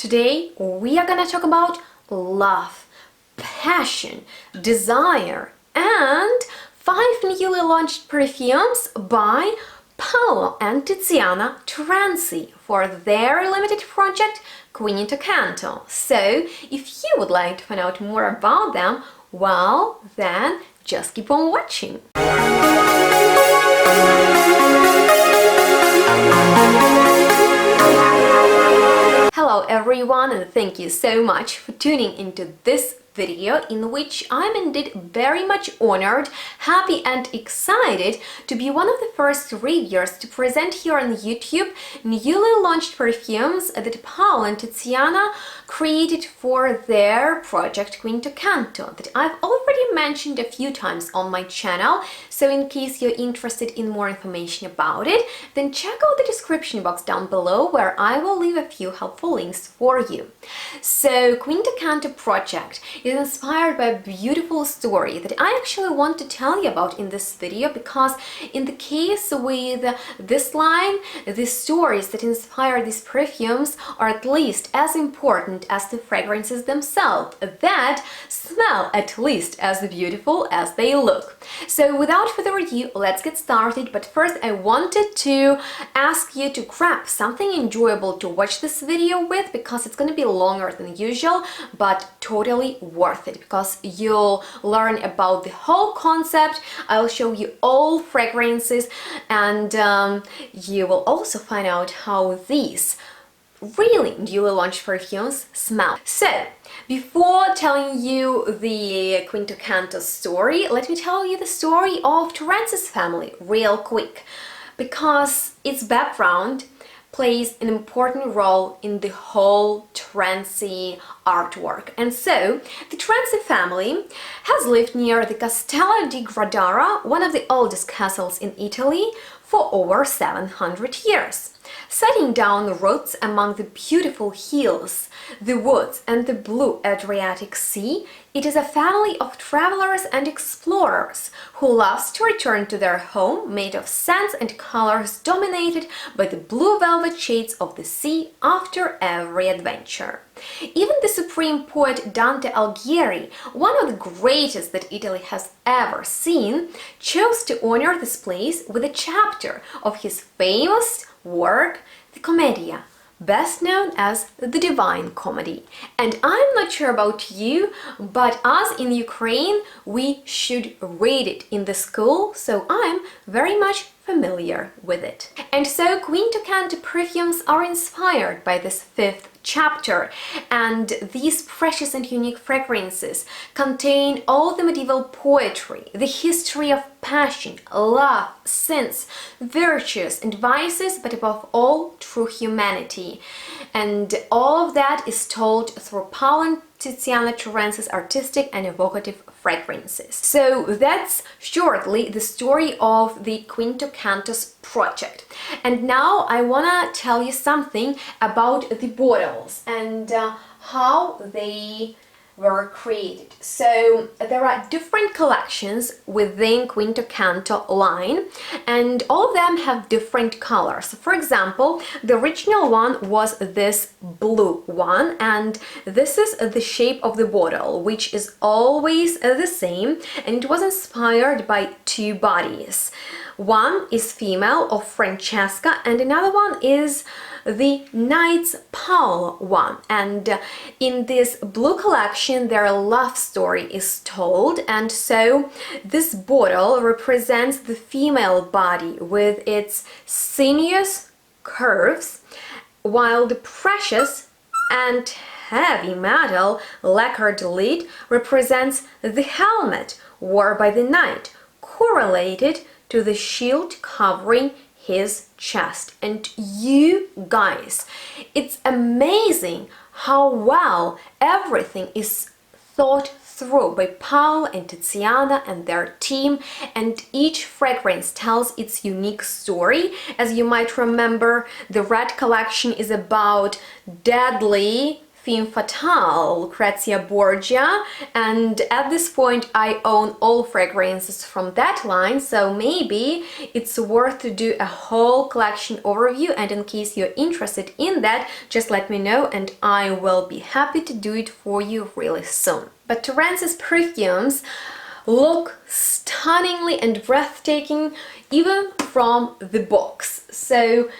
Today we are gonna talk about love, passion, desire, and 5 newly launched perfumes by Paolo and Tiziana Terenzi for their limited project Quinto Canto. So, if you would like to find out more about them, well, then just keep on watching. Hello everyone, and thank you so much for tuning into this video in which I'm indeed very much honored, happy and excited to be one of the first reviewers to present here on YouTube newly launched perfumes that Paolo and Tiziana created for their project Quinto Canto that I've already mentioned a few times on my channel. So in case you're interested in more information about it, then check out the description box down below where I will leave a few helpful links for you. So Quinto Canto project is inspired by a beautiful story that I actually want to tell you about in this video, because in the case with this line, the stories that inspire these perfumes are at least as important as the fragrances themselves, that smell at least as beautiful as they look. So without further ado, let's get started. But first I wanted to ask you to grab something enjoyable to watch this video with, because it's going to be longer than usual, but totally worth it, because you'll learn about the whole concept. I'll show you all fragrances, and you will also find out how these really newly launched perfumes smell. So, before telling you the Quinto Canto story, let me tell you the story of Terenzi's family real quick, because its background plays an important role in the whole Terenzi artwork. And so, the Terenzi family has lived near the Castello di Gradara, one of the oldest castles in Italy, for over 700 years. Setting down roots among the beautiful hills, the woods and the blue Adriatic Sea, it is a family of travelers and explorers who loves to return to their home made of scents and colors dominated by the blue velvet shades of the sea after every adventure. Even the supreme poet Dante Alighieri, one of the greatest that Italy has ever seen, chose to honor this place with a chapter of his famous work, the Commedia, best known as the Divine Comedy. And I'm not sure about you, but us in Ukraine, we should read it in the school, so I'm very much familiar with it. And so Quinto Canto perfumes are inspired by this 5th chapter, and these precious and unique fragrances contain all the medieval poetry, the history of passion, love, sins, virtues and vices, but above all, true humanity. And all of that is told through Paolo and Tiziana Terenzi's artistic and evocative fragrances. So that's shortly the story of the Quinto Canto's project. And now I wanna tell you something about the bottles and how they were created. So there are different collections within Quinto Canto line, and all of them have different colors. For example, the original one was this blue one, and this is the shape of the bottle, which is always the same, and it was inspired by 2 bodies. One is female of Francesca, and another one is the Knight's Paul one. And in this blue collection their love story is told, and so this bottle represents the female body with its sinuous curves, while the precious and heavy metal lacquered lid represents the helmet worn by the knight, correlated to the shield covering his chest. And you guys, it's amazing how well everything is thought through by Paolo and Tiziana and their team, and each fragrance tells its unique story. As you might remember, the red collection is about deadly Femme Fatale, Lucrezia Borgia, and at this point I own all fragrances from that line, so maybe it's worth to do a whole collection overview, and in case you're interested in that, just let me know and I will be happy to do it for you really soon. But Terenzi's perfumes look stunningly and breathtaking even from the box. So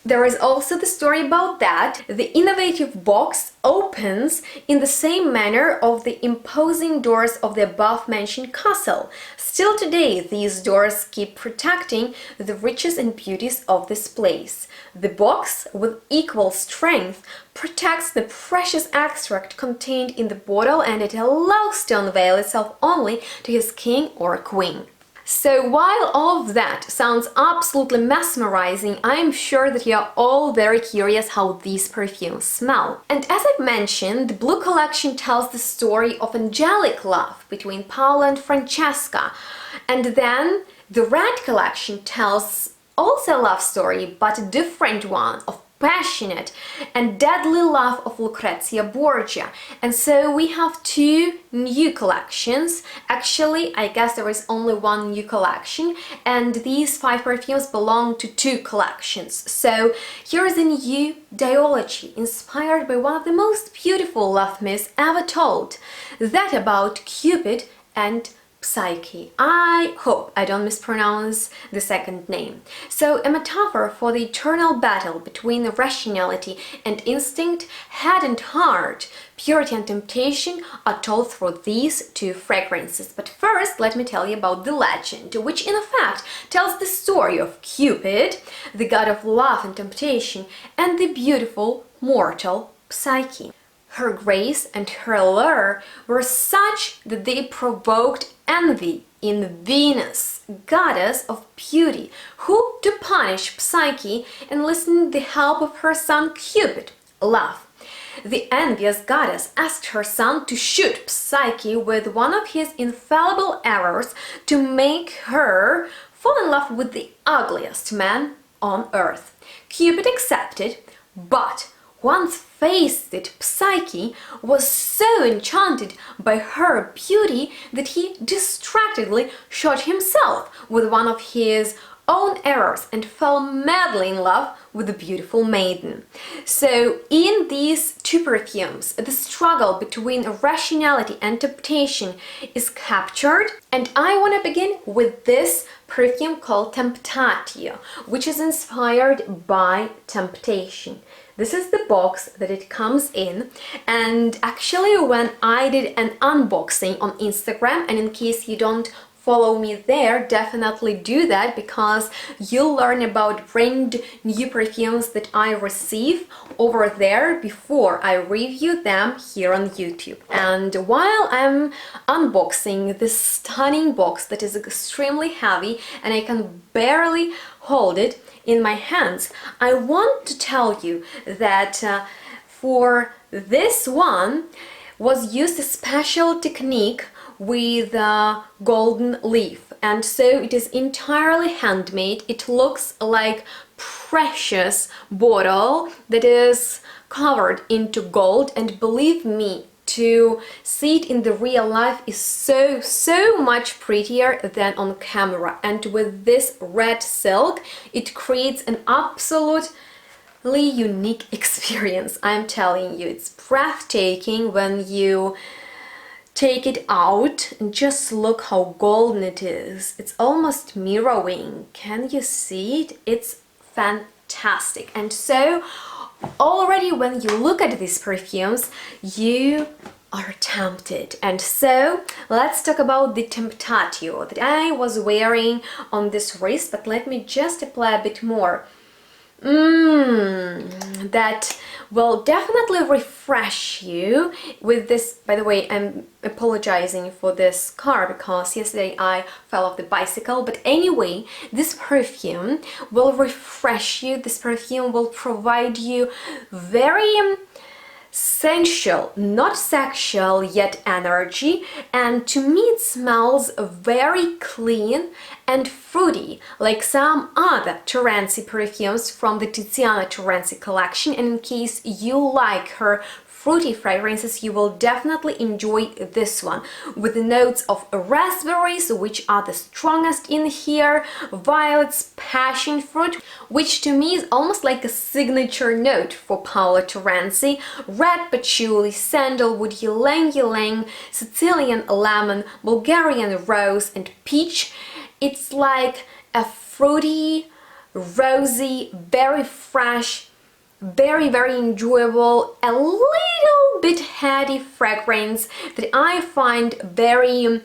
there is also the story about that. The innovative box opens in the same manner of the imposing doors of the above-mentioned castle. Still today, these doors keep protecting the riches and beauties of this place. The box, with equal strength, protects the precious extract contained in the bottle, and it allows to unveil itself only to his king or queen. So while all of that sounds absolutely mesmerizing, I'm sure that you're all very curious how these perfumes smell. And as I've mentioned, the blue collection tells the story of angelic love between Paolo and Francesca. And then the red collection tells also a love story, but a different one, of passionate and deadly love of Lucrezia Borgia. And so we have two new collections. Actually, I guess there is only one new collection, and these 5 perfumes belong to 2 collections. So here is a new dialogy inspired by one of the most beautiful love myths ever told, that about Cupid and Psyche. I hope I don't mispronounce the second name. So a metaphor for the eternal battle between rationality and instinct, head and heart, purity and temptation are told through these 2 fragrances. But first, let me tell you about the legend, which in fact tells the story of Cupid, the god of love and temptation, and the beautiful mortal Psyche. Her grace and her allure were such that they provoked envy in Venus, goddess of beauty, who, to punish Psyche, enlisted the help of her son Cupid, love. The envious goddess asked her son to shoot Psyche with one of his infallible arrows to make her fall in love with the ugliest man on earth. Cupid accepted, but once faced it, Psyche was so enchanted by her beauty that he distractedly shot himself with one of his own arrows and fell madly in love with the beautiful maiden. So in these 2 perfumes, the struggle between rationality and temptation is captured, and I want to begin with this perfume called Temptatio, which is inspired by temptation. This is the box that it comes in, and actually when I did an unboxing on Instagram, and in case you don't follow me there, definitely do that, because you'll learn about brand new perfumes that I receive over there before I review them here on YouTube. And while I'm unboxing this stunning box that is extremely heavy and I can barely hold it in my hands, I want to tell you that for this one was used a special technique with a golden leaf, and so it is entirely handmade. It looks like precious bottle that is covered into gold, and believe me, to see it in the real life is so much prettier than on camera. And with this red silk, it creates an absolutely unique experience. I'm telling you, it's breathtaking when you take it out and just look how golden it is. It's almost mirroring. Can you see it? It's fantastic. And so already when you look at these perfumes, you are tempted. And so let's talk about the Temptatio that I was wearing on this wrist, but let me just apply a bit more. That will definitely refresh you with this. By the way, I'm apologizing for this car because yesterday I fell off the bicycle, but anyway, this perfume will refresh you. This perfume will provide you very sensual, not sexual, yet energy, and to me it smells very clean and fruity, like some other Terenzi perfumes from the Terenzi collection. And in case you like her fruity fragrances, you will definitely enjoy this one, with the notes of raspberries, which are the strongest in here, violets, passion fruit, which to me is almost like a signature note for Paolo Terenzi, red patchouli, sandalwood, ylang ylang, Sicilian lemon, Bulgarian rose and peach. It's like a fruity, rosy, very fresh, very enjoyable, a little bit heady fragrance that I find very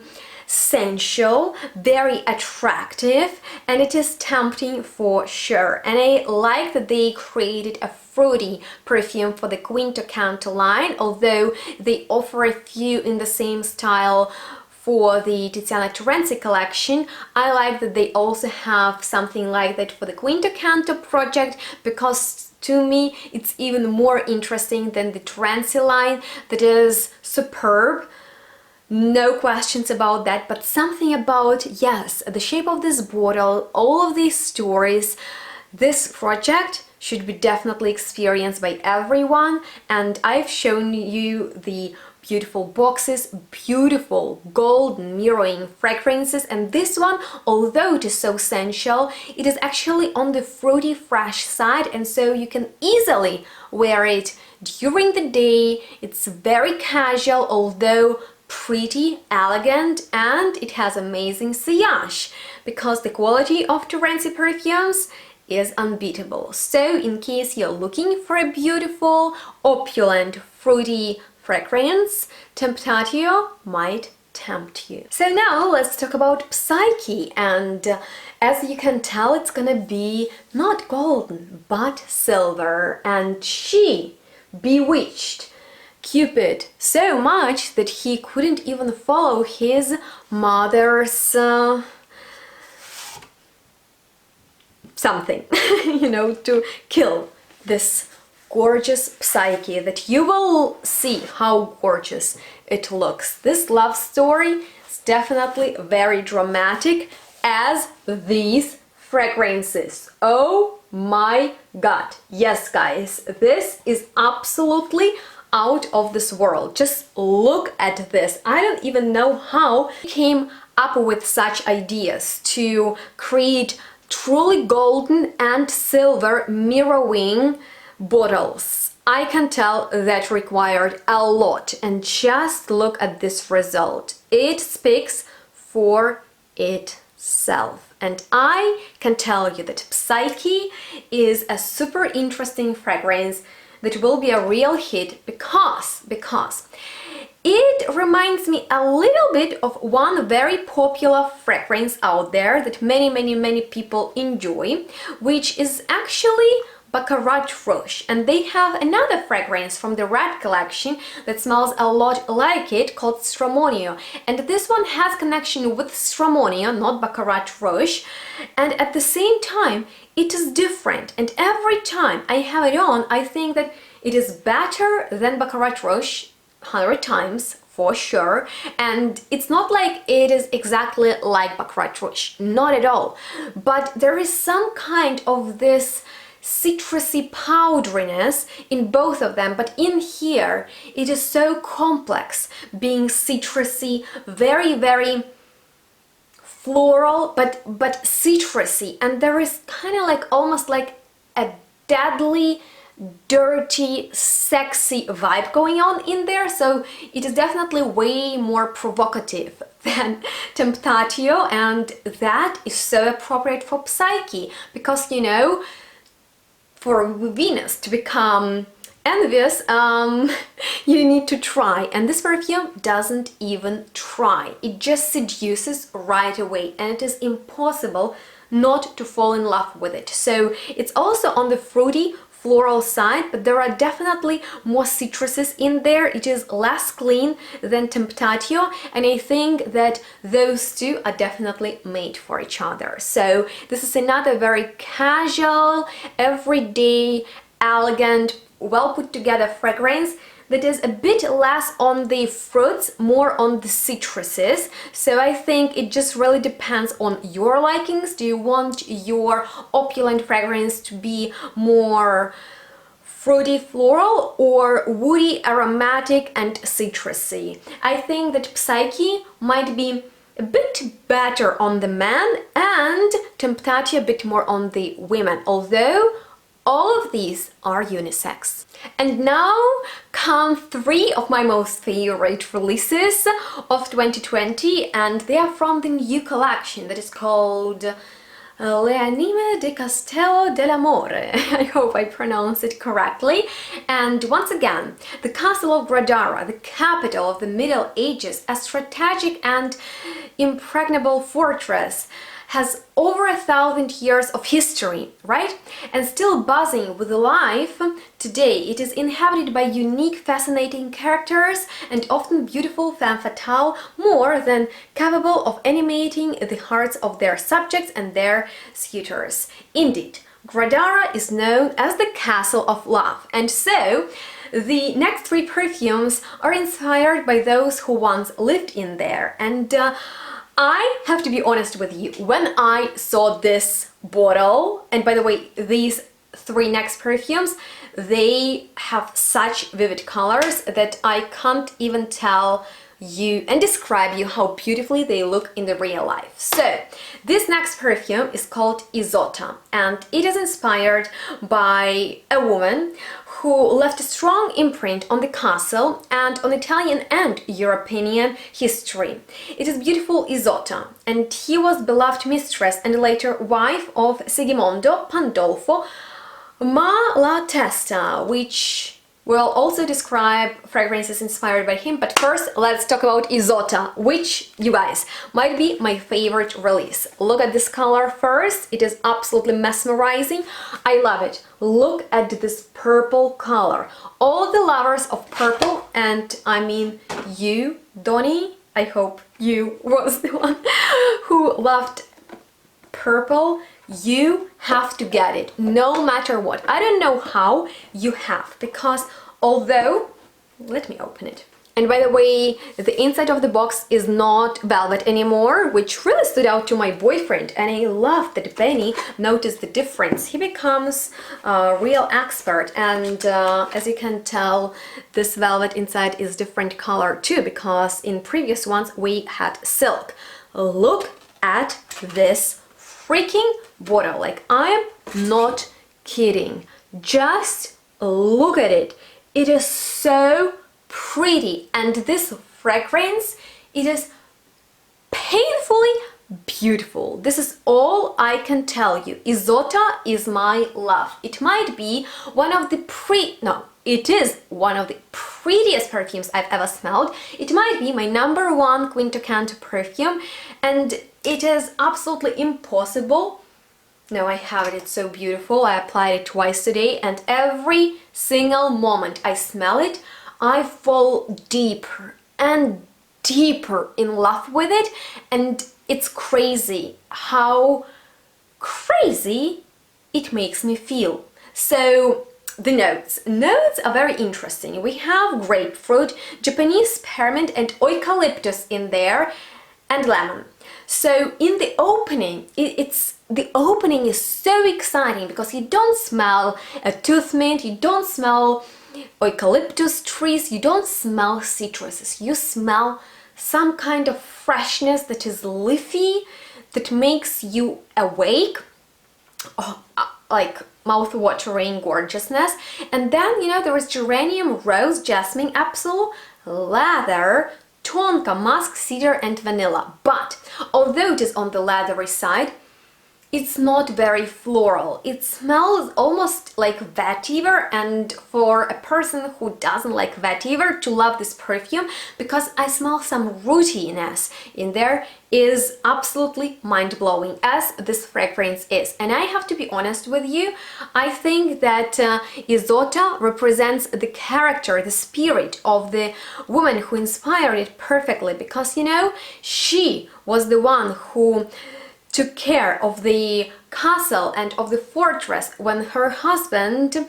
sensual, very attractive, and it is tempting for sure. And I like that they created a fruity perfume for the CANTO line, although they offer a few in the same style for the Terenzi collection. I like that they also have something like that for the CANTO project, because to me it's even more interesting than the Terenzi line that is superb, no questions about that. But something about, yes, the shape of this bottle, all of these stories, this project should be definitely experienced by everyone. And I've shown you the beautiful boxes, beautiful golden mirroring fragrances, and this one, although it is so sensual, it is actually on the fruity fresh side, and so you can easily wear it during the day. It's very casual, although pretty elegant, and it has amazing sillage, because the quality of Terenzi perfumes is unbeatable. So in case you're looking for a beautiful, opulent, fruity fragrance, Temptatio might tempt you. So now let's talk about Psyche, and as you can tell, it's gonna be not golden but silver, and she bewitched Cupid so much that he couldn't even follow his mother's something, you know, to kill this gorgeous Psyche, that you will see how gorgeous it looks. This love story is definitely very dramatic, as these fragrances. Oh my god, yes guys, this is absolutely out of this world. Just look at this. I don't even know how he came up with such ideas to create truly golden and silver mirroring bottles. I can tell that required a lot, and just look at this result. It speaks for itself. And I can tell you that Psyche is a super interesting fragrance that will be a real hit, because it reminds me a little bit of one very popular fragrance out there that many people enjoy, which is actually Baccarat Rouge. And they have another fragrance from the Red collection that smells a lot like it, called Stramonio. And this one has connection with Stramonio, not Baccarat Rouge. And at the same time, it is different. And every time I have it on, I think that it is better than Baccarat Rouge 100 times, for sure. And it's not like it is exactly like Baccarat Rouge, not at all. But there is some kind of this citrusy powderiness in both of them, but in here it is so complex, being citrusy, very floral, but citrusy, and there is kind of like almost like a deadly, dirty, sexy vibe going on in there. So it is definitely way more provocative than Temptatio, and that is so appropriate for Psyche, because, you know, for Venus to become envious, you need to try, and this perfume doesn't even try. It just seduces right away, and it is impossible not to fall in love with it. So it's also on the fruity, floral side, but there are definitely more citruses in there. It is less clean than Temptatio, and I think that those two are definitely made for each other. So this is another very casual, everyday, elegant, well put together fragrance that is a bit less on the fruits, more on the citruses. So I think it just really depends on your likings. Do you want your opulent fragrance to be more fruity floral or woody, aromatic and citrusy? I think that Psyche might be a bit better on the men and Temptatio a bit more on the women, although all of these are unisex. And now come three of my most favorite releases of 2020, and they are from the new collection that is called Le Anime di Castello dell'Amore. I hope I pronounce it correctly. And once again, the castle of Gradara, the capital of the Middle Ages, a strategic and impregnable fortress, has over 1,000 years of history, right? And still buzzing with life today. It is inhabited by unique, fascinating characters and often beautiful femme fatale, more than capable of animating the hearts of their subjects and their suitors. Indeed, Gradara is known as the Castle of Love, and so the next three perfumes are inspired by those who once lived in there. And I have to be honest with you, when I saw this bottle, and by the way, these three next perfumes, they have such vivid colors that I can't even tell you and describe you how beautifully they look in the real life. So this next perfume is called Izotta, and it is inspired by a woman who left a strong imprint on the castle and on Italian and European history. It is beautiful Izotta, and he was beloved mistress and later wife of Sigimondo, Pandolfo, Ma la Testa, which will also describe fragrances inspired by him. But first, let's talk about Izotta, which, you guys, might be my favorite release. Look at this color first. It is absolutely mesmerizing. I love it. Look at this purple color. All the lovers of purple, and I mean you, Donnie, I hope you was the one who loved purple. You have to get it, no matter what. I don't know how, you have, because although, let me open it. And by the way, the inside of the box is not velvet anymore, which really stood out to my boyfriend, and I love that Benny noticed the difference. He becomes a real expert, and as you can tell, this velvet inside is different color too, because in previous ones we had silk. Look at this freaking bottle, like I'm not kidding. Just look at it. It is so pretty, and this fragrance, it is painfully beautiful. This is all I can tell you. Izotta is my love. It might be one of the it is one of the prettiest perfumes I've ever smelled. It might be my number one CANTO perfume, and it is absolutely impossible. No, I have it. It's so beautiful. I applied it twice today, and every single moment I smell it, I fall deeper and deeper in love with it, and it's crazy how crazy it makes me feel. So the notes are very interesting. We have grapefruit, Japanese spearmint and eucalyptus in there, and lemon. So in the opening, the opening is so exciting because you don't smell a tooth mint, you don't smell eucalyptus trees, you don't smell citruses, you smell some kind of freshness that is leafy, that makes you awake, like mouth-watering gorgeousness. And then, you know, there is geranium, rose, jasmine, apple, leather, tonka, musk, cedar and vanilla. But although it is on the leathery side, it's not very floral. It smells almost like vetiver, and for a person who doesn't like vetiver to love this perfume, because I smell some rootiness in there, is absolutely mind-blowing, as this fragrance is. And I have to be honest with you, I think that Izotta represents the character, the spirit of the woman who inspired it perfectly, because, you know, she was the one who took care of the castle and of the fortress when her husband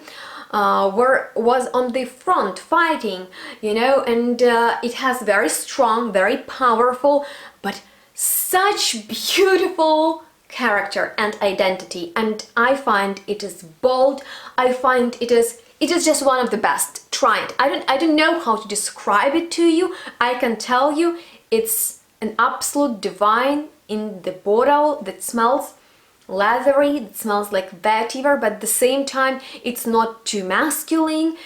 was on the front fighting, you know, and it has very strong, very powerful, but such beautiful character and identity, and I find it is bold. I find it is just one of the best. Try it. I don't know how to describe it to you. I can tell you it's an absolute divine in the bottle that smells leathery, it smells like vetiver, but at the same time it's not too masculine.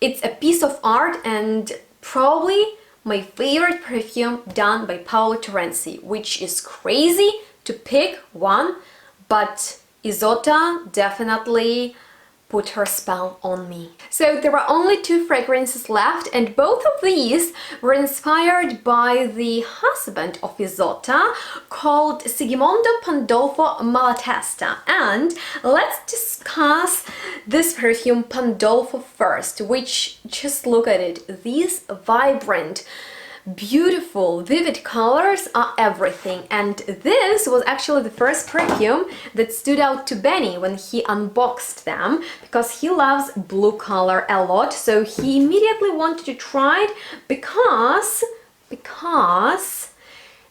It's a piece of art, and probably my favorite perfume done by Paolo Terenzi, which is crazy to pick one, but Izotta definitely put her spell on me. So there are only 2 fragrances left, and both of these were inspired by the husband of Izotta, called Sigimondo Pandolfo Malatesta. And let's discuss this perfume Pandolfo first, which, just look at it, these vibrant, beautiful, vivid colors are everything, and this was actually the first perfume that stood out to Benny when he unboxed them, because he loves blue color a lot, so he immediately wanted to try it because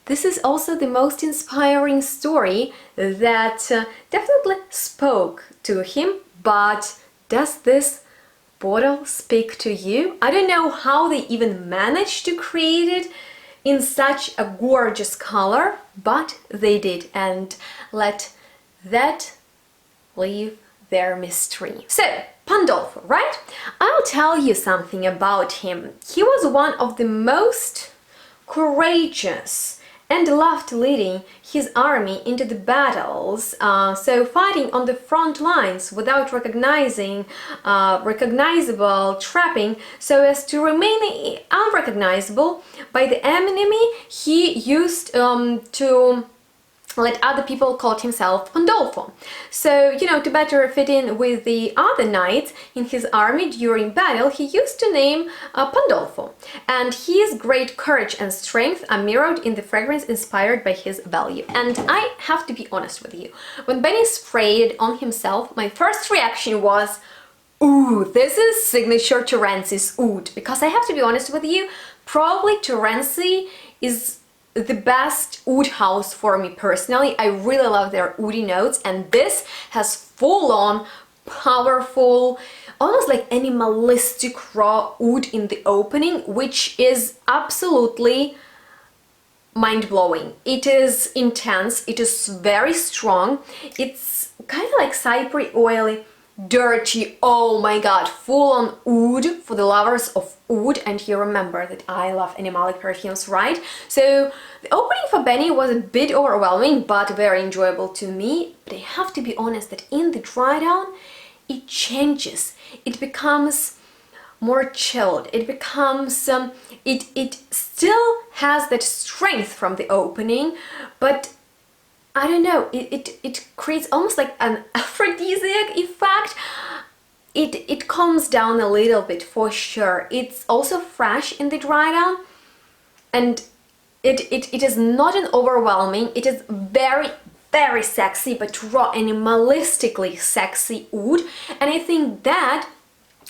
this is also the most inspiring story that definitely spoke to him. But does this bottle speak to you? I don't know how they even managed to create it in such a gorgeous color, but they did, and let that leave their mystery. So, Pandolfo, right? I'll tell you something about him. He was one of the most courageous and loved leading his army into the battles, so fighting on the front lines without recognizable trapping, so as to remain unrecognizable by the enemy. He used to let other people call himself Pandolfo. So, you know, to better fit in with the other knights in his army during battle, he used to name Pandolfo. And his great courage and strength are mirrored in the fragrance inspired by his value. And I have to be honest with you, when Benny sprayed it on himself, my first reaction was, ooh, this is signature Terenzi's oud. Because I have to be honest with you, probably Terenzi is the best oud house for me personally. I really love their oudy notes, and this has full-on powerful, almost like animalistic raw oud in the opening, which is absolutely mind-blowing. It is intense, it is very strong, it's kind of like cypre oily, dirty, oh my god, full-on oud for the lovers of oud. And you remember that I love animalic perfumes, right? So the opening for Benny was a bit overwhelming, but very enjoyable to me. But I have to be honest that in the dry down it changes, it becomes more chilled, it becomes it still has that strength from the opening, but I don't know, it creates almost like an aphrodisiac effect. It calms down a little bit for sure. It's also fresh in the dry down, and it is not an overwhelming, it is very, very sexy, but raw, animalistically sexy oud. And I think that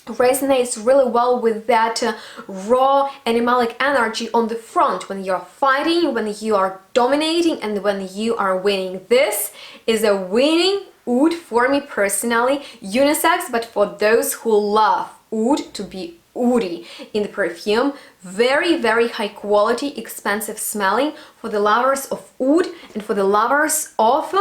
resonates really well with that raw animalic energy on the front when you're fighting, when you are dominating, and when you are winning. This is a winning oud for me personally, unisex, but for those who love oud to be oudy in the perfume, very, very high quality, expensive smelling for the lovers of oud and for the lovers of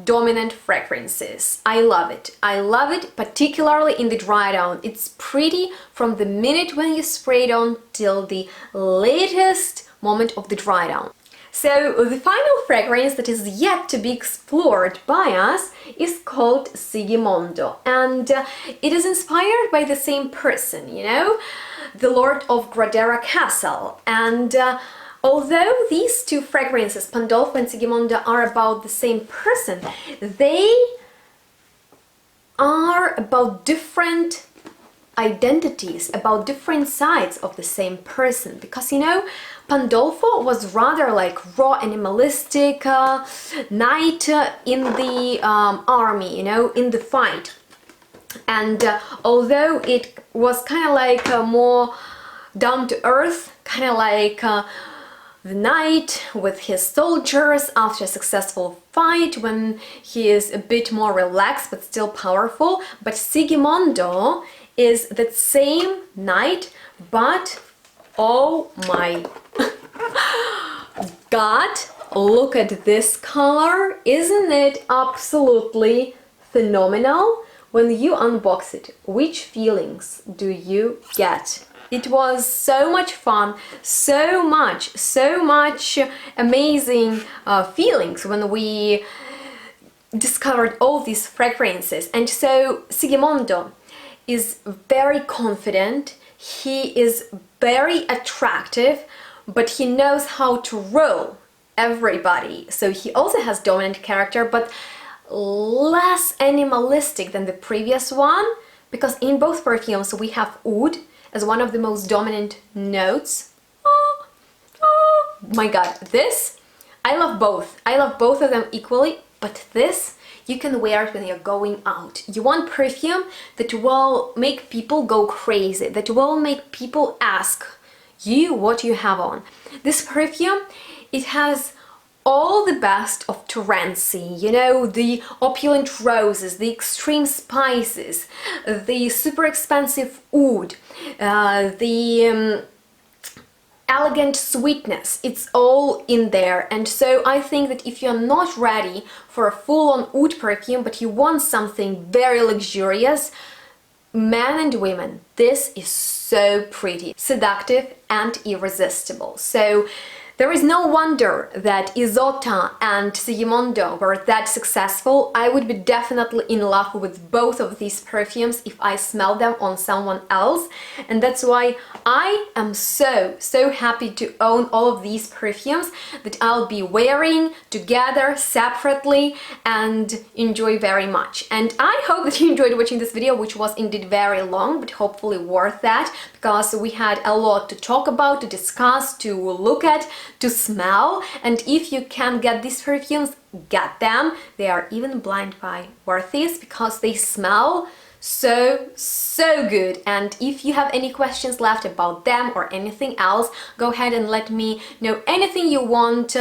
dominant fragrances. I love it. I love it, particularly in the dry down. It's pretty from the minute when you spray it on till the latest moment of the dry down. So the final fragrance that is yet to be explored by us is called Sigimondo, and it is inspired by the same person, you know, the Lord of Gradera Castle. And although these 2 fragrances, Pandolfo and Sigimondo, are about the same person, they are about different identities, about different sides of the same person. Because, you know, Pandolfo was rather like raw, animalistic knight in the army, you know, in the fight. And although it was kind of like more down to earth, kind of like the knight with his soldiers after a successful fight, when he is a bit more relaxed but still powerful. But Sigimondo is that same knight, but oh my god, look at this color. Isn't it absolutely phenomenal? When you unbox it, which feelings do you get? It was so much fun, so much amazing feelings when we discovered all these fragrances. And so Sigimondo is very confident, he is very attractive, but he knows how to roll everybody. So he also has dominant character, but less animalistic than the previous one, because in both perfumes we have oud as one of the most dominant notes. Oh my god, this, I love both. I love both of them equally, but this, you can wear it when you're going out. You want perfume that will make people go crazy, that will make people ask you what you have on. This perfume, it has all the best of Terenzi, you know, the opulent roses, the extreme spices, the super expensive oud, the elegant sweetness. It's all in there. And so I think that if you're not ready for a full-on oud perfume, but you want something very luxurious, men and women, this is so pretty, seductive and irresistible. So there is no wonder that Izotta and Sigimondo were that successful. I would be definitely in love with both of these perfumes if I smell them on someone else. And that's why I am so happy to own all of these perfumes that I'll be wearing together, separately, and enjoy very much. And I hope that you enjoyed watching this video, which was indeed very long, but hopefully worth that, because we had a lot to talk about, to discuss, to look at, to smell. And if you can get these perfumes, get them. They are even blind buy worthies because they smell so good. And if you have any questions left about them or anything else, go ahead and let me know anything you want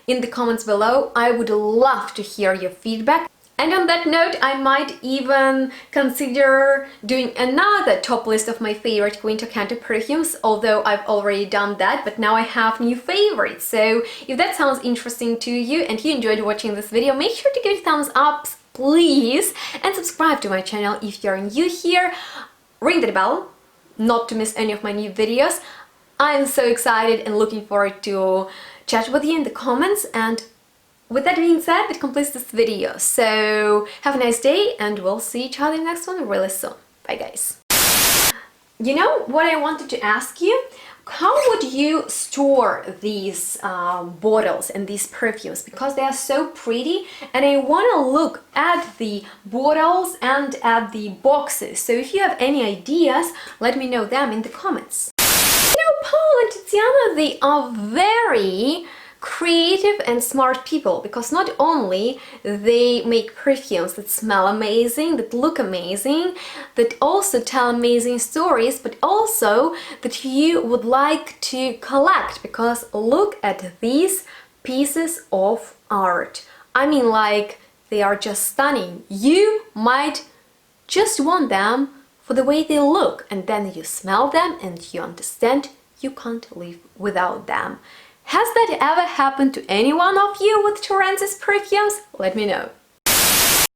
in the comments below. I would love to hear your feedback. And on that note, I might even consider doing another top list of my favorite CICUTA perfumes, although I've already done that, but now I have new favorites. So if that sounds interesting to you and you enjoyed watching this video, make sure to give it a thumbs up, please, and subscribe to my channel if you're new here. Ring that bell, not to miss any of my new videos. I'm so excited and looking forward to chat with you in the comments. And with that being said, that completes this video. So have a nice day and we'll see each other in the next one really soon. Bye guys. You know what I wanted to ask you? How would you store these bottles and these perfumes? Because they are so pretty and I want to look at the bottles and at the boxes. So if you have any ideas, let me know them in the comments. You know, Paul and Tiziana, they are very creative and smart people, because not only they make perfumes that smell amazing, that look amazing, that also tell amazing stories, but also that you would like to collect, because look at these pieces of art. I mean, like, they are just stunning. You might just want them for the way they look, and then you smell them and you understand you can't live without them. Has that ever happened to any one of you with Terenzi's perfumes? Let me know.